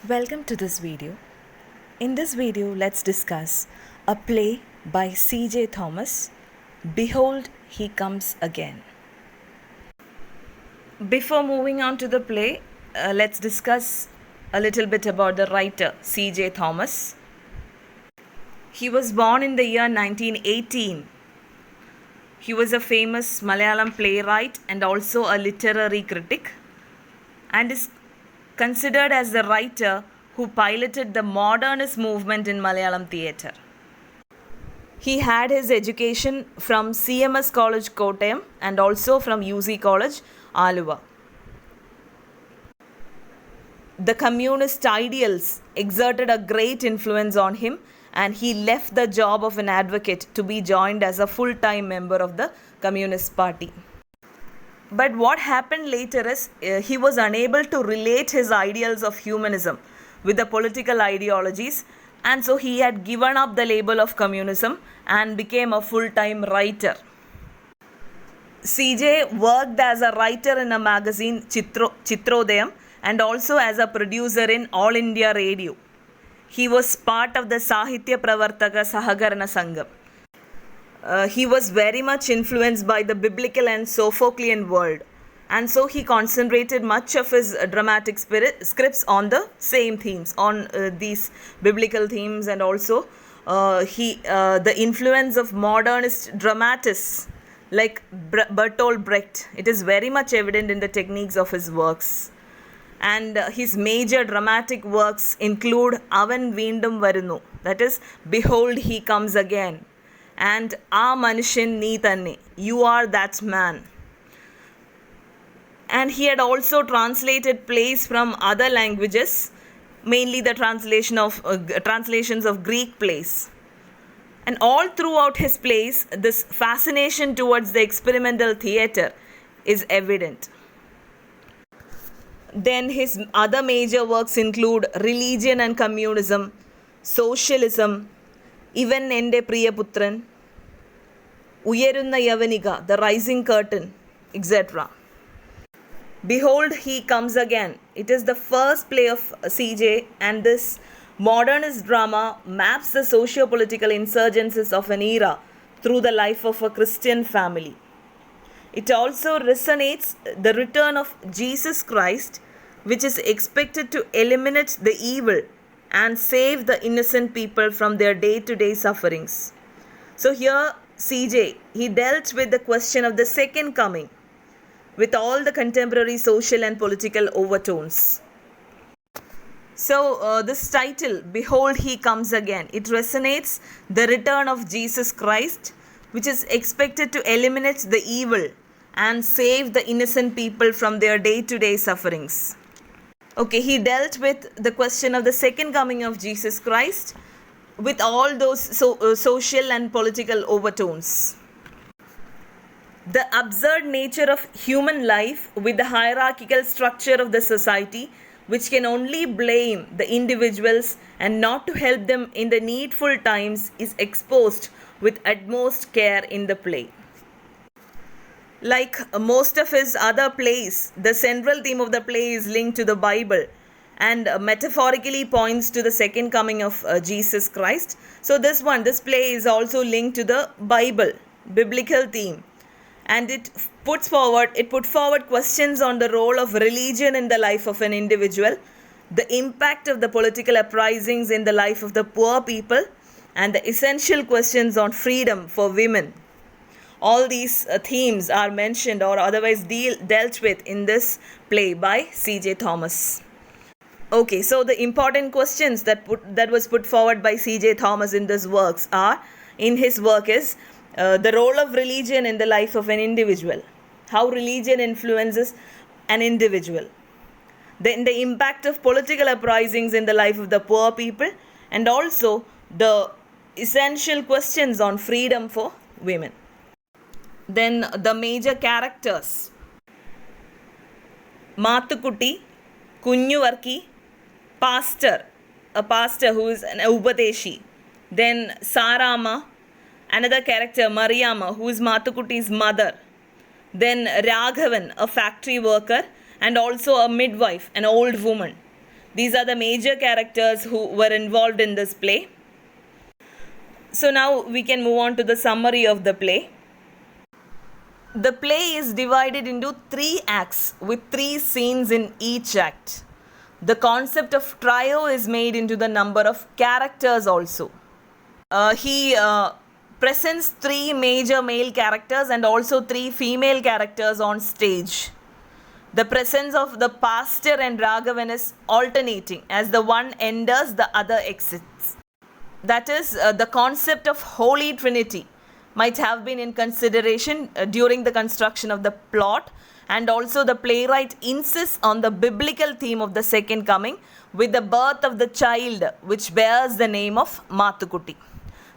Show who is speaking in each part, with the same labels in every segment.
Speaker 1: Welcome to this video. In this video, let's discuss a play by C.J. Thomas, Behold, He Comes Again. Before moving on to the play, let's discuss a little bit about the writer C.J. Thomas. He was born in the year 1918. He was a famous Malayalam playwright and also a literary critic, and is considered as the writer who piloted the modernist movement in Malayalam theatre. He had his education from CMS College Kottayam and also from UC College Aluva. The communist ideals exerted a great influence on him, and he left the job of an advocate to be joined as a full-time member of the Communist Party. But what happened later is he was unable to relate his ideals of humanism with the political ideologies, and so he had given up the label of communism and became a full-time writer. CJ worked as a writer in a magazine Chitrodayam and also as a producer in All India Radio. He was part of the Sahitya Pravartaka Sahakarana Sangam. He was very much influenced by the biblical and Sophoclean world, and so he concentrated much of his dramatic scripts on the same themes, on these biblical themes, and also the influence of modernist dramatists like Bertolt Brecht. It is very much evident in the techniques of his works. And his major dramatic works include Avan Veendum Varunu, that is, Behold, He Comes Again, and Aa Manushan Nee Thanne, You Are That Man. And he had also translated plays from other languages, mainly the translations of Greek plays. And all throughout his plays, this fascination towards the experimental theatre is evident. Then his other major works include Religion and Communism, Socialism, Ivan Ende Priyaputran, Uyerunna Yavanika, The Rising Curtain, etc. Behold, He Comes Again. It is the first play of CJ, and this modernist drama maps the socio-political insurgencies of an era through the life of a Christian family. It also resonates the return of Jesus Christ, which is expected to eliminate the evil and save the innocent people from their day-to-day sufferings. So here CJ, he dealt with the question of the second coming with all the contemporary social and political overtones. So this title, Behold, He Comes Again, it resonates the return of Jesus Christ, which is expected to eliminate the evil and save the innocent people from their day-to-day sufferings. Okay, he dealt with the question of the second coming of Jesus Christ with all those social and political overtones. The absurd nature of human life with the hierarchical structure of the society, which can only blame the individuals and not to help them in the needful times, is exposed with utmost care in the play. Like most of his other plays, the central theme of the play is linked to the Bible and metaphorically points to the second coming of Jesus Christ. So this play is also linked to the Bible, biblical theme, and it put forward questions on the role of religion in the life of an individual, the impact of the political uprisings in the life of the poor people, and the essential questions on freedom for women. All these themes are mentioned or otherwise dealt with in this play by C.J. Thomas. Okay, so the important questions that was put forward by C.J. Thomas in his work is the role of religion in the life of an individual, how religion influences an individual, then the impact of political uprisings in the life of the poor people, and also the essential questions on freedom for women. Then the major characters: Mathukutti, Kunnuvarki, a pastor who is an Upadeshi. Then Sarama, another character, Mariamma, who is Mathukutti's mother. Then Raghavan, a factory worker, and also a midwife, an old woman. These are the major characters who were involved in this play. So now we can move on to the summary of the play. The play is divided into 3 acts with 3 scenes in each act. The concept of trio is made into the number of characters also. He presents 3 major male characters and also 3 female characters on stage. The presence of the pastor and Raghavan is alternating, as the one enters, the other exits. That is, the concept of Holy Trinity might have been in consideration during the construction of the plot, and also the playwright insists on the biblical theme of the second coming with the birth of the child which bears the name of Mathukutti.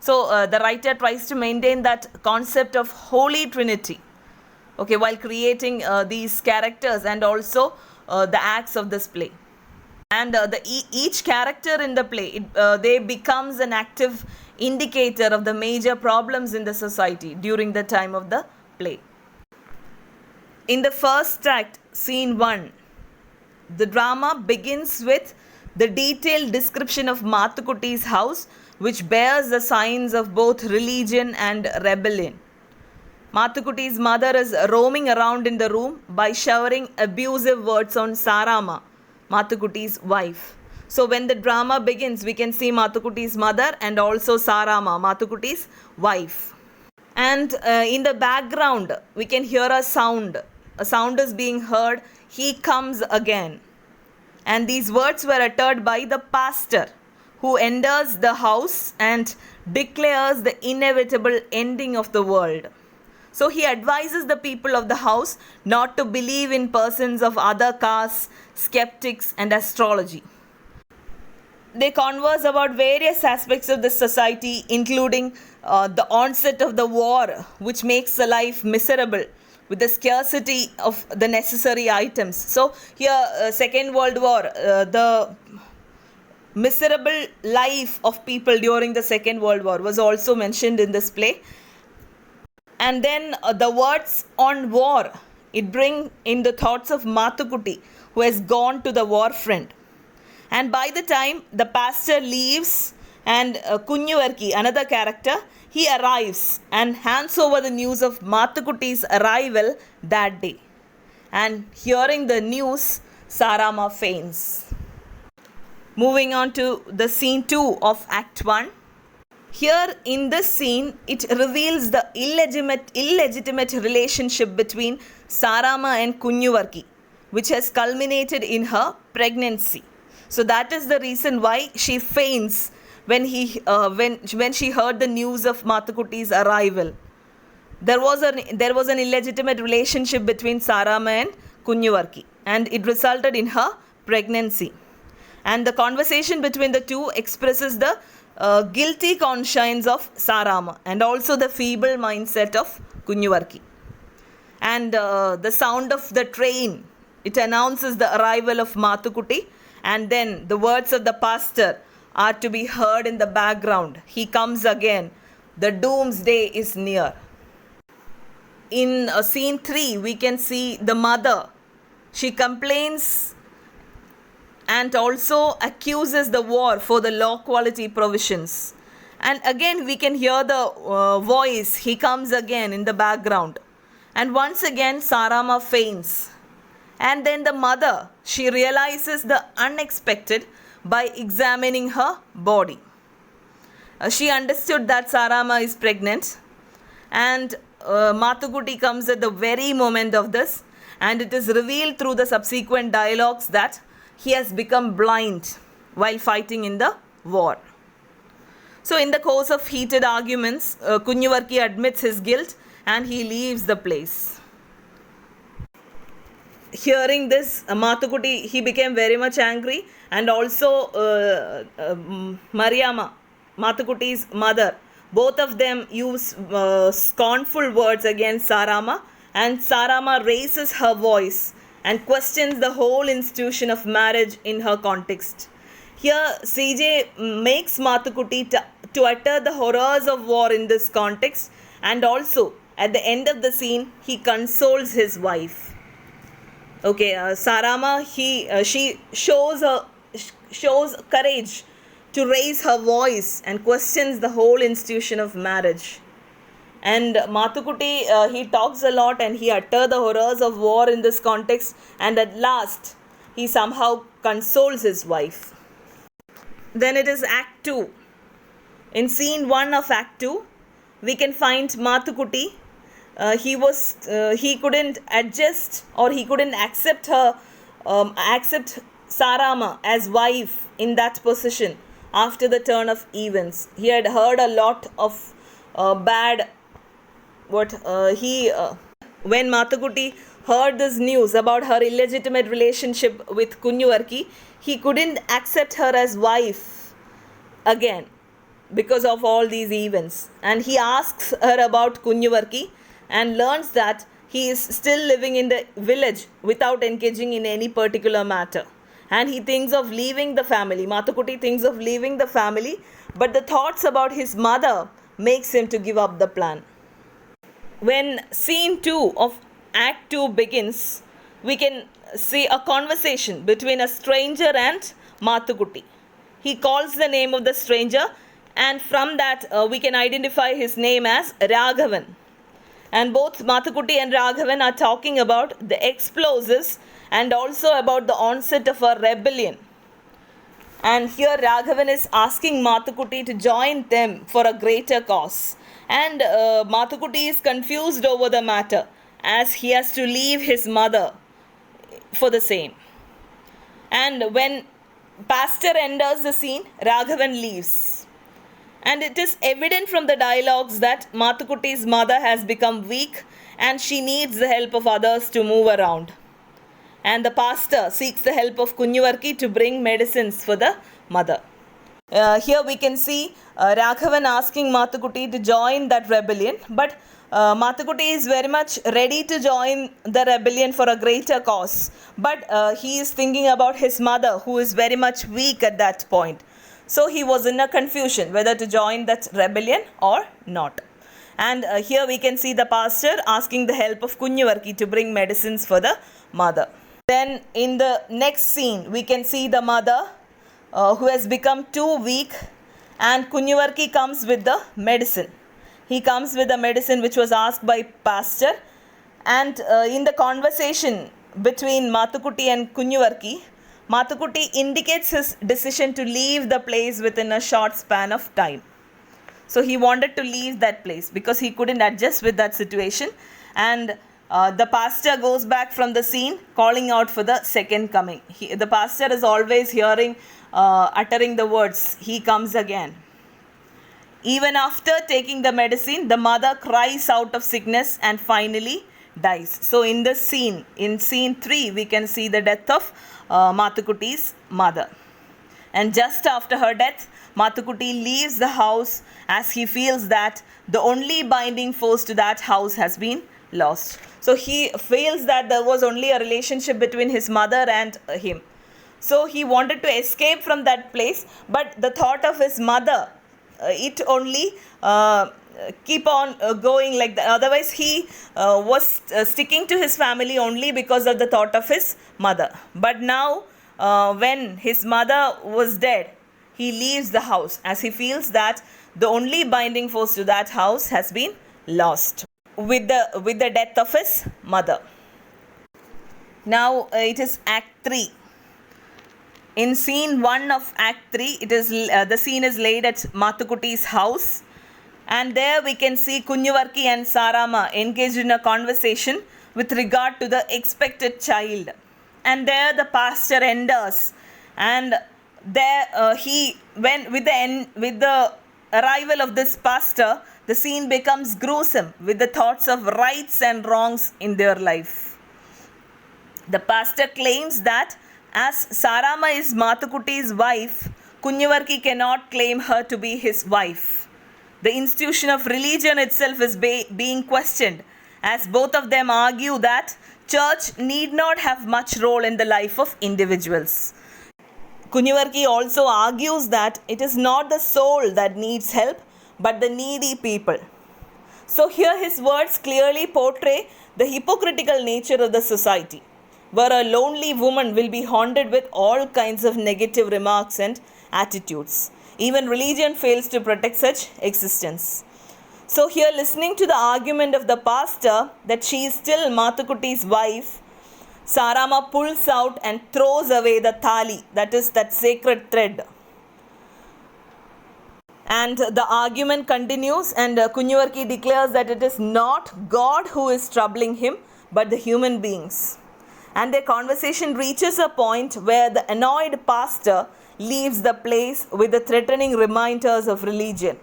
Speaker 1: So the writer tries to maintain that concept of Holy Trinity, okay, while creating these characters and also the acts of this play. And each character in the play, they becomes an active indicator of the major problems in the society during the time of the play. In the first act, scene 1, the drama begins with the detailed description of Mathukutti's house, which bears the signs of both religion and rebellion. Mathukutti's mother is roaming around in the room by showering abusive words on Sarama, Mathukutti's wife. So when the drama begins, we can see Mathukutti's mother and also Sarama, Mathukutti's wife. And in the background, we can hear a sound. A sound is being heard. He comes again. And these words were uttered by the pastor, who enters the house and declares the inevitable ending of the world. So he advises the people of the house not to believe in persons of other castes, skeptics, and astrology. They converse about various aspects of the society, including the onset of the war, which makes the life miserable, with the scarcity of the necessary items. So here, Second World War, the miserable life of people during the Second World War was also mentioned in this play. And then the words on war, it brings in the thoughts of Mathukutti, who has gone to the war front. And by the time the pastor leaves and Kunjuvarki, another character, he arrives and hands over the news of Mathukutti's arrival that day. And hearing the news, Sarama faints. Moving on to the scene 2 of Act 1. Here in this scene, it reveals the illegitimate relationship between Sarama and Kunjuvarki, which has culminated in her pregnancy. So that is the reason why she faints when she heard the news of Mathukutti's arrival. There was an illegitimate relationship between Sarama and Kunjuvarki, and it resulted in her pregnancy. And the conversation between the two expresses the guilty conscience of Sarama and also the feeble mindset of Kunjuvarki. And the sound of the train, it announces the arrival of Mathukutti, and then the words of the pastor are to be heard in the background. He comes again. The doomsday is near. In scene 3, we can see the mother. She complains and also accuses the war for the low quality provisions. And again we can hear the voice. He comes again in the background. And once again Sarama faints. And then the mother, she realizes the unexpected by examining her body. She understood that Sarama is pregnant, and Mathukutti comes at the very moment of this, and it is revealed through the subsequent dialogues that he has become blind while fighting in the war. So in the course of heated arguments, Kunjuvarki admits his guilt and he leaves the place. Hearing this, Mathukutti, he became very much angry, and also Mariamma, Mathukutti's mother, both of them use scornful words against Sarama, and Sarama raises her voice and questions the whole institution of marriage in her context. Here CJ makes Mathukutti to utter the horrors of war in this context, and also at the end of the scene he consoles his wife. Okay, Sarama, she shows shows courage to raise her voice and questions the whole institution of marriage. And Mathukutti, he talks a lot and he utters the horrors of war in this context, and at last he somehow consoles his wife. Then it is Act 2. In scene 1 of Act 2, we can find Mathukutti. He couldn't adjust, or he couldn't accept Sarama as wife in that position after the turn of events. He had heard a lot of bad when Mathukutti heard this news about her illegitimate relationship with Kunjuvarki, he couldn't accept her as wife again because of all these events. And he asks her about Kunjuvarki and learns that he is still living in the village without engaging in any particular matter. And he thinks of leaving the family. Mathukutti thinks of leaving the family, but the thoughts about his mother makes him to give up the plan. When scene 2 of Act 2 begins, we can see a conversation between a stranger and Mathukutti. He calls the name of the stranger, and from that we can identify his name as Raghavan. And both Mathukutti and Raghavan are talking about the explosives and also about the onset of a rebellion. And here Raghavan is asking Mathukutti to join them for a greater cause. And Mathukutti is confused over the matter as he has to leave his mother for the same. And when pastor enters the scene, Raghavan leaves. And it is evident from the dialogues that Mathukutti's mother has become weak and she needs the help of others to move around. And the pastor seeks the help of Kunjuvarki to bring medicines for the mother. Here we can see Raghavan asking Mathukutti to join that rebellion, but Mathukutti is very much ready to join the rebellion for a greater cause. But he is thinking about his mother, who is very much weak at that point. So he was in a confusion whether to join that rebellion or not. And here we can see the pastor asking the help of Kunjuvarki to bring medicines for the mother. Then in the next scene, we can see the mother who has become too weak, and Kunjuvarki comes with the medicine. He comes with the medicine which was asked by pastor, and in the conversation between Mathukutti and Kunjuvarki, Mathukutti indicates his decision to leave the place within a short span of time. So he wanted to leave that place because he couldn't adjust with that situation, and the pastor goes back from the scene calling out for the second coming. The pastor is always hearing, uttering the words, "He comes again." Even after taking the medicine, the mother cries out of sickness and finally dies. So in this scene, in scene 3, we can see the death of Mathukutti's mother. And just after her death, Mathukutti leaves the house as he feels that the only binding force to that house has been lost. So he feels that there was only a relationship between his mother and him. So he wanted to escape from that place, but the thought of his mother, it only keep on going like that. Otherwise he was sticking to his family only because of the thought of his mother. But now when his mother was dead, he leaves the house as he feels that the only binding force to that house has been lost with the death of his mother. Now it is Act 3. In scene 1 of Act 3, it is the scene is laid at Mathukutti's house, and there we can see Kunjuvarki and Sarama engaged in a conversation with regard to the expected child. And there the pastor enters, and there with the arrival of this pastor, the scene becomes gruesome with the thoughts of rights and wrongs in their life. The pastor claims that as Sarama is Mathukutti's wife, Kunjuvarki cannot claim her to be his wife. The institution of religion itself is being questioned, as both of them argue that church need not have much role in the life of individuals. Kunjuvarki also argues that it is not the soul that needs help, but the needy people. So here his words clearly portray the hypocritical nature of the society. where a lonely woman will be haunted with all kinds of negative remarks and attitudes. Even religion fails to protect such existence. So here, listening to the argument of the pastor that she is still Mathukutti's wife, Sarama pulls out and throws away the thali, that is that sacred thread. And the argument continues, and Kunyavarki declares that it is not God who is troubling him, but the human beings. And their conversation reaches a point where the annoyed pastor leaves the place with the threatening reminders of religion.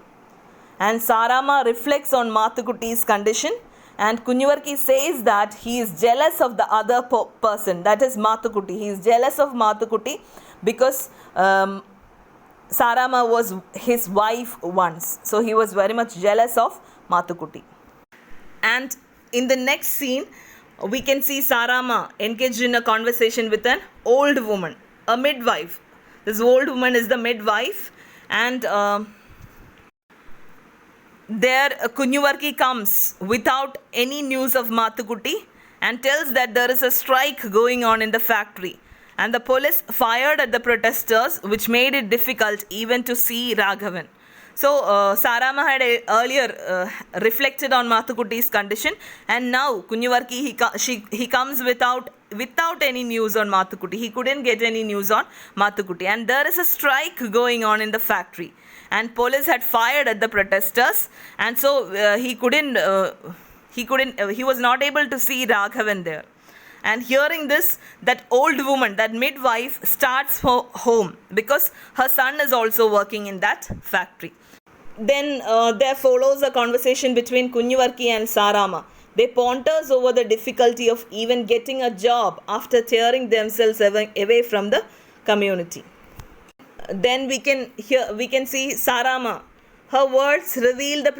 Speaker 1: And Sarama reflects on Mathukutti's condition, and Kunyavarki says that he is jealous of the other person, that is Mathukutti. He is jealous of Mathukutti because Sarama was his wife once. So he was very much jealous of Mathukutti. And in the next scene, we can see Sarama engaged in a conversation with an old woman, a midwife. This old woman is the midwife, and there Kunyavarki comes without any news of Mathukutti and tells that there is a strike going on in the factory, and the police fired at the protesters, which made it difficult even to see Raghavan. So Sarama had earlier reflected on Mathukutti's condition, and now Kunyavarki he comes without any news on Mathukutti. He couldn't get any news on Mathukutti, and there is a strike going on in the factory, and police had fired at the protesters, and so he was not able to see Raghavan there. And hearing this, that old woman, that midwife, starts home because her son is also working in that factory. Then there follows a conversation between Kunyavarki and Sarama. They ponders over the difficulty of even getting a job after tearing themselves away from the community. Then we can see Sarama. Her words reveal the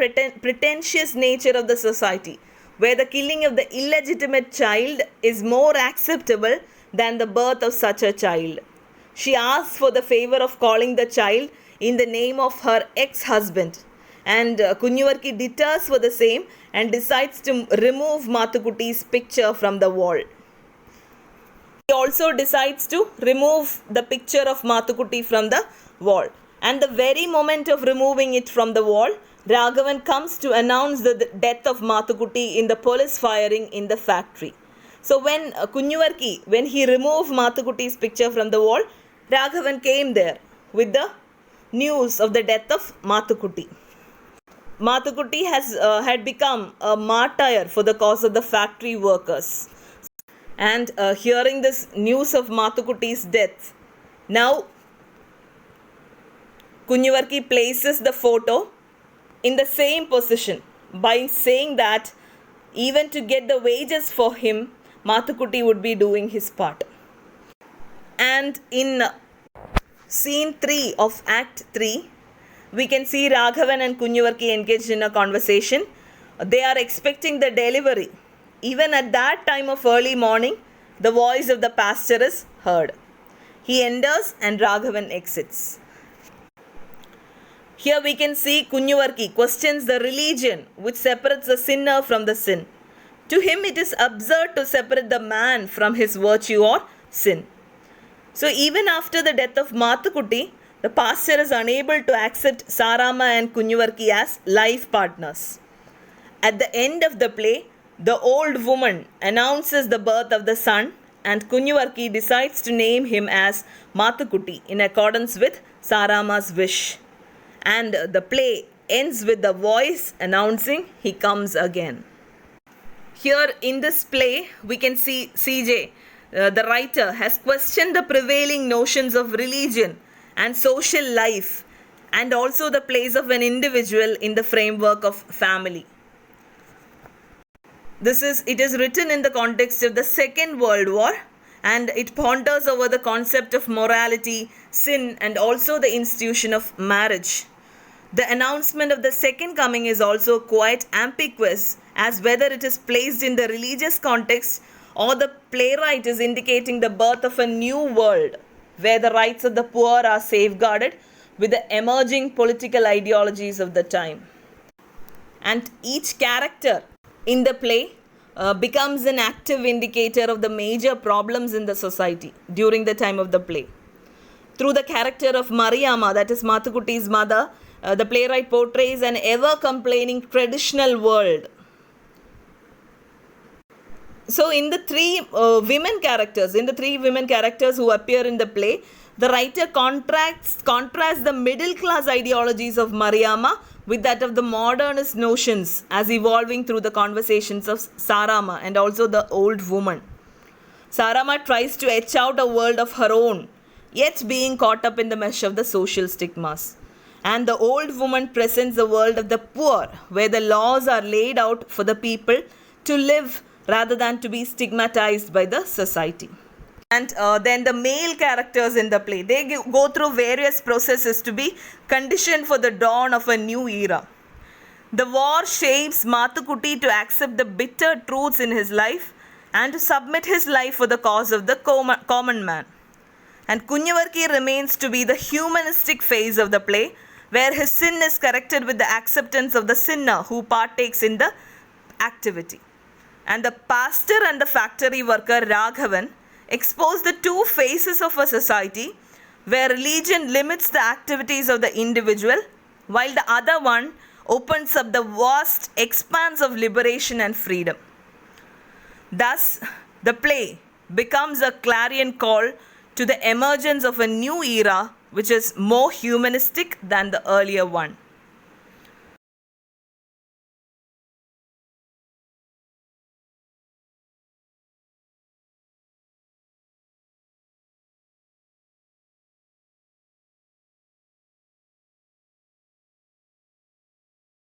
Speaker 1: pretentious nature of the society, where the killing of the illegitimate child is more acceptable than the birth of such a child. She asks for the favor of calling the child in the name of her ex-husband, and Kunyavarki deters for the same and decides to remove Mathukutti's picture from the wall. He also decides to remove the picture of Mathukutti from the wall, and the very moment of removing it from the wall, Raghavan comes to announce the death of Mathukutti in the police firing in the factory. So when Kunyavarki, when he removed Mathukutti's picture from the wall, Raghavan came there with the news of the death of Mathukutti. Mathukutti had become a martyr for the cause of the factory workers. And hearing this news of Mathukutti's death, now Kunyavarki places the photo in the same position by saying that even to get the wages for him, Mathukutti would be doing his part. And in scene 3 of Act 3, we can see Raghavan and Kunyavarki engaged in a conversation. They are expecting the delivery. Even at that time of early morning, the voice of the pastor is heard. He enters and Raghavan exits. Here we can see Kunyavarki questions the religion which separates the sinner from the sin. To him it is absurd to separate the man from his virtue or sin. So even after the death of Mathukutti, the pastor is unable to accept Sarama and Kunyavarki as life partners. At the end of the play, the old woman announces the birth of the son, and Kunyavarki decides to name him as Mathukutti in accordance with Sarama's wish. And the play ends with the voice announcing he comes again. Here in this play, we can see CJ, the writer, has questioned the prevailing notions of religion and social life, and also the place of an individual in the framework of family. It is written in the context of the Second World War, and it ponders over the concept of morality, sin, and also the institution of marriage. The announcement of the second coming is also quite ambiguous, as whether it is placed in the religious context or the playwright is indicating the birth of a new world where the rights of the poor are safeguarded with the emerging political ideologies of the time. And each character in the play becomes an active indicator of the major problems in the society during the time of the play. Through the character of Mariamma, that is Mathukutti's mother, the playwright portrays an ever-complaining traditional world. So in the three women characters who appear in the play, the writer contrasts the middle class ideologies of Mariamma with that of the modernist notions as evolving through the conversations of Sarama and also the old woman. Sarama tries to etch out a world of her own, yet being caught up in the mesh of the social stigmas. And the old woman presents the world of the poor, where the laws are laid out for the people to live rather than to be stigmatized by the society. And then the male characters in the play, they go through various processes to be conditioned for the dawn of a new era. The war shapes Mathukutti to accept the bitter truths in his life and to submit his life for the cause of the common man. And Kunyavarki remains to be the humanistic phase of the play, where his sin is corrected with the acceptance of the sinner who partakes in the activity. And the pastor and the factory worker Raghavan expose the two phases of a society where religion limits the activities of the individual, while the other one opens up the vast expanse of liberation and freedom. Thus, the play becomes a clarion call to the emergence of a new era which is more humanistic than the earlier one.